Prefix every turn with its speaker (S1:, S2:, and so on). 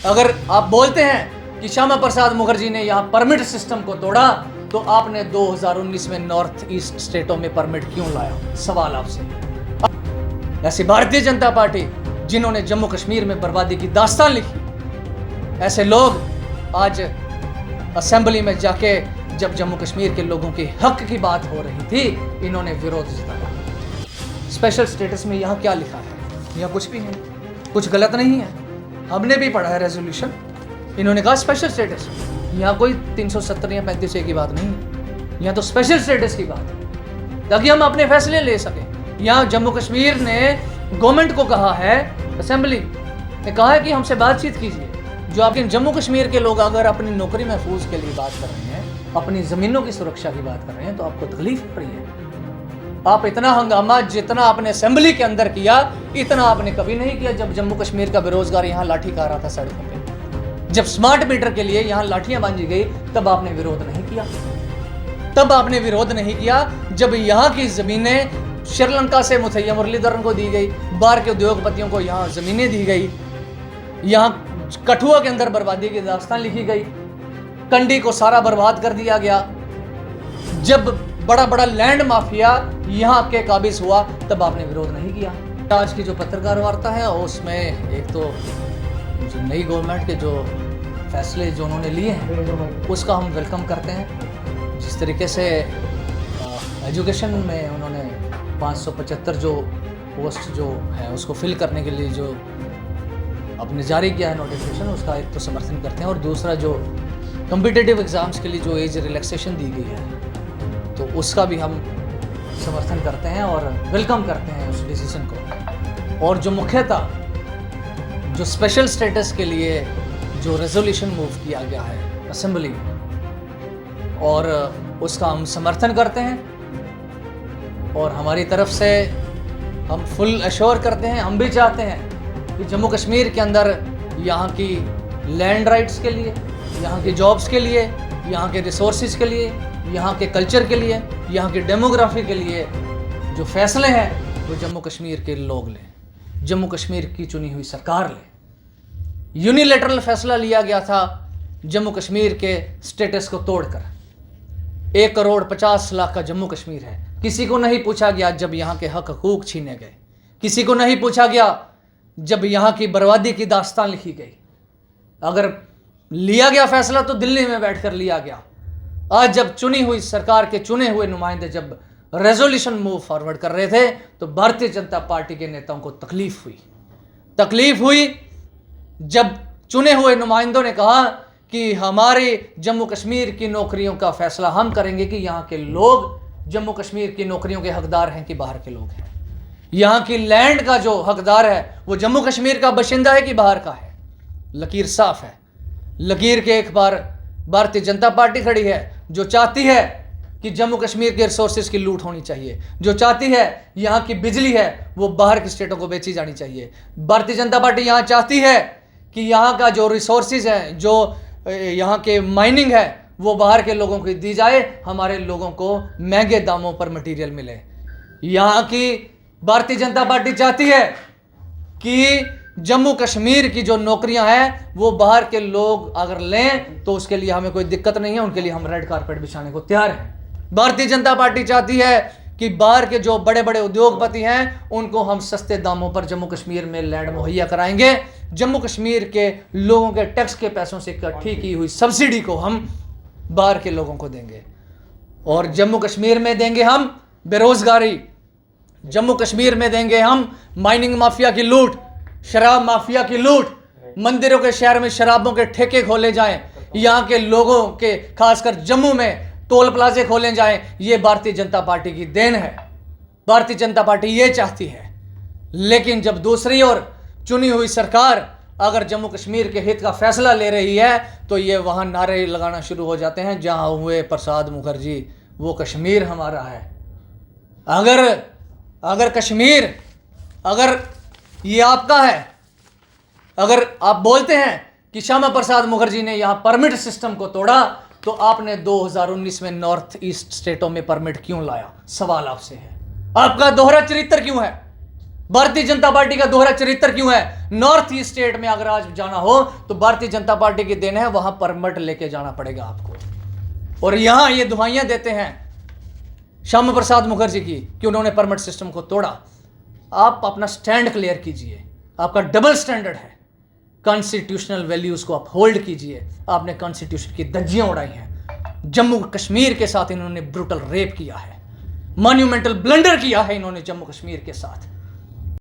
S1: अगर आप बोलते हैं कि श्यामा प्रसाद मुखर्जी ने यहाँ परमिट सिस्टम को तोड़ा, तो आपने 2019 में नॉर्थ ईस्ट स्टेटों में परमिट क्यों लाया? सवाल आपसे। ऐसी भारतीय जनता पार्टी जिन्होंने जम्मू कश्मीर में बर्बादी की दास्तान लिखी, ऐसे लोग आज असेंबली में जाके जब जम्मू कश्मीर के लोगों के हक की बात हो रही थी, इन्होंने विरोध जताया। स्पेशल स्टेटस में यहाँ क्या लिखा है? यहाँ कुछ भी है, कुछ गलत नहीं है। हमने भी पढ़ा है रेजोल्यूशन। इन्होंने कहा स्पेशल स्टेटस, यहाँ कोई 370 या 35A की बात नहीं है, यहाँ तो स्पेशल स्टेटस की बात है ताकि हम अपने फैसले ले सकें। यहाँ जम्मू कश्मीर ने गवर्नमेंट को कहा है, असेंबली ने कहा है कि हमसे बातचीत कीजिए। जो आपके जम्मू कश्मीर के लोग अगर अपनी नौकरी महफूज के लिए बात कर रहे हैं, अपनी ज़मीनों की सुरक्षा की बात कर रहे हैं, तो आपको तकलीफ हो रही है। आप इतना हंगामा जितना आपने असेंबली के अंदर किया, इतना आपने कभी नहीं किया जब जम्मू कश्मीर का बेरोजगार यहाँ लाठी खा रहा था सड़कों पे। जब स्मार्ट मीटर के लिए यहाँ लाठियां बांधी गई, तब आपने विरोध नहीं किया। तब आपने विरोध नहीं किया जब यहाँ की जमीनें श्रीलंका से मुथैया मुरलीधरन को दी गई, बाहर के उद्योगपतियों को यहाँ जमीनें दी गई, यहाँ कठुआ के अंदर बर्बादी की दास्तान लिखी गई, कंडी को सारा बर्बाद कर दिया गया। जब बड़ा बड़ा लैंड माफिया यहाँ के काबिज हुआ, तब आपने विरोध नहीं किया। आज की जो पत्रकार वार्ता है, उसमें एक तो जो नई गवर्नमेंट के जो फैसले जो उन्होंने लिए हैं, उसका हम वेलकम करते हैं। जिस तरीके से एजुकेशन में उन्होंने 575 जो पोस्ट जो है उसको फिल करने के लिए जो अपने जारी किया है नोटिफिकेशन, उसका एक तो समर्थन करते हैं। और दूसरा जो कॉम्पिटिटिव एग्ज़ाम्स के लिए जो एज रिलैक्सेशन दी गई है, तो उसका भी हम समर्थन करते हैं और वेलकम करते हैं उस डिसीजन को। और जो मुख्यतः जो स्पेशल स्टेटस के लिए जो रेजोल्यूशन मूव किया गया है असेंबली में, और उसका हम समर्थन करते हैं। और हमारी तरफ से हम फुल एश्योर करते हैं, हम भी चाहते हैं कि जम्मू कश्मीर के अंदर यहाँ की लैंड राइट्स के लिए, यहाँ की जॉब्स के लिए, यहाँ के रिसोर्सेज के लिए, यहाँ के कल्चर के लिए, यहाँ की डेमोग्राफी के लिए जो फैसले हैं वो जम्मू कश्मीर के लोग लें, जम्मू कश्मीर की चुनी हुई सरकार ले। यूनिलैटरल फैसला लिया गया था जम्मू कश्मीर के स्टेटस को तोड़कर। 1,50,00,000 का जम्मू कश्मीर है। किसी को नहीं पूछा गया जब यहाँ के हक हकूक छीने गए, किसी को नहीं पूछा गया जब यहाँ की बर्बादी की दास्तान लिखी गई। अगर लिया गया फैसला तो दिल्ली में बैठकर लिया गया। आज जब चुनी हुई सरकार के चुने हुए नुमाइंदे जब रेजोल्यूशन मूव फॉरवर्ड कर रहे थे, तो भारतीय जनता पार्टी के नेताओं को तकलीफ हुई जब चुने हुए नुमाइंदों ने कहा कि हमारे जम्मू कश्मीर की नौकरियों का फैसला हम करेंगे कि यहाँ के लोग जम्मू कश्मीर की नौकरियों के हकदार हैं कि बाहर के लोग हैं। यहाँ की लैंड का जो हकदार है वो जम्मू कश्मीर का बाशिंदा है कि बाहर का है। लकीर साफ है। लकीर के एक बार भारतीय जनता पार्टी खड़ी है, जो चाहती है कि जम्मू कश्मीर के रिसोर्सेज की लूट होनी चाहिए, जो चाहती है यहाँ की बिजली है वो बाहर की स्टेटों को बेची जानी चाहिए। भारतीय जनता पार्टी यहाँ चाहती है कि यहाँ का जो रिसोर्सेज है, जो यहाँ के माइनिंग है, वो बाहर के लोगों को दी जाए, हमारे लोगों को महंगे दामों पर मटेरियल मिले। यहाँ की भारतीय जनता पार्टी चाहती है कि जम्मू कश्मीर की जो नौकरियां हैं वो बाहर के लोग अगर लें तो उसके लिए हमें कोई दिक्कत नहीं है, उनके लिए हम रेड कारपेट बिछाने को तैयार हैं। भारतीय जनता पार्टी चाहती है कि बाहर के जो बड़े बड़े उद्योगपति हैं उनको हम सस्ते दामों पर जम्मू कश्मीर में लैंड मुहैया कराएंगे। जम्मू कश्मीर के लोगों के टैक्स के पैसों से इकट्ठी की हुई सब्सिडी को हम बाहर के लोगों को देंगे। और जम्मू कश्मीर में देंगे हम बेरोजगारी, जम्मू कश्मीर में देंगे हम माइनिंग माफिया की लूट, शराब माफिया की लूट, मंदिरों के शहर में शराबों के ठेके खोले जाएं, यहाँ के लोगों के खासकर जम्मू में टोल प्लाजे खोले जाएं। ये भारतीय जनता पार्टी की देन है। भारतीय जनता पार्टी ये चाहती है। लेकिन जब दूसरी ओर चुनी हुई सरकार अगर जम्मू कश्मीर के हित का फैसला ले रही है, तो ये वहाँ नारे लगाना शुरू हो जाते हैं, जहाँ हुए प्रसाद मुखर्जी वो कश्मीर हमारा है। अगर कश्मीर अगर ये आपका है, अगर आप बोलते हैं कि श्यामा प्रसाद मुखर्जी ने यहाँ परमिट सिस्टम को तोड़ा, तो आपने 2019 में नॉर्थ ईस्ट स्टेटों में परमिट क्यों लाया? सवाल आपसे है। आपका दोहरा चरित्र क्यों है? भारतीय जनता पार्टी का दोहरा चरित्र क्यों है? नॉर्थ ईस्ट स्टेट में अगर आज जाना हो तो भारतीय जनता पार्टी की देन है, वहां परमिट लेके जाना पड़ेगा आपको। और यहां ये दुहाइयां देते हैं श्यामा प्रसाद मुखर्जी की कि उन्होंने परमिट सिस्टम को तोड़ा। आप अपना स्टैंड क्लियर कीजिए, आपका डबल स्टैंडर्ड है। कॉन्स्टिट्यूशनल वैल्यूज को आप होल्ड कीजिए। आपने कॉन्स्टिट्यूशन की धज्जियां उड़ाई हैं। जम्मू कश्मीर के साथ इन्होंने ब्रूटल रेप किया है, मॉन्यूमेंटल ब्लंडर किया है इन्होंने जम्मू कश्मीर के साथ।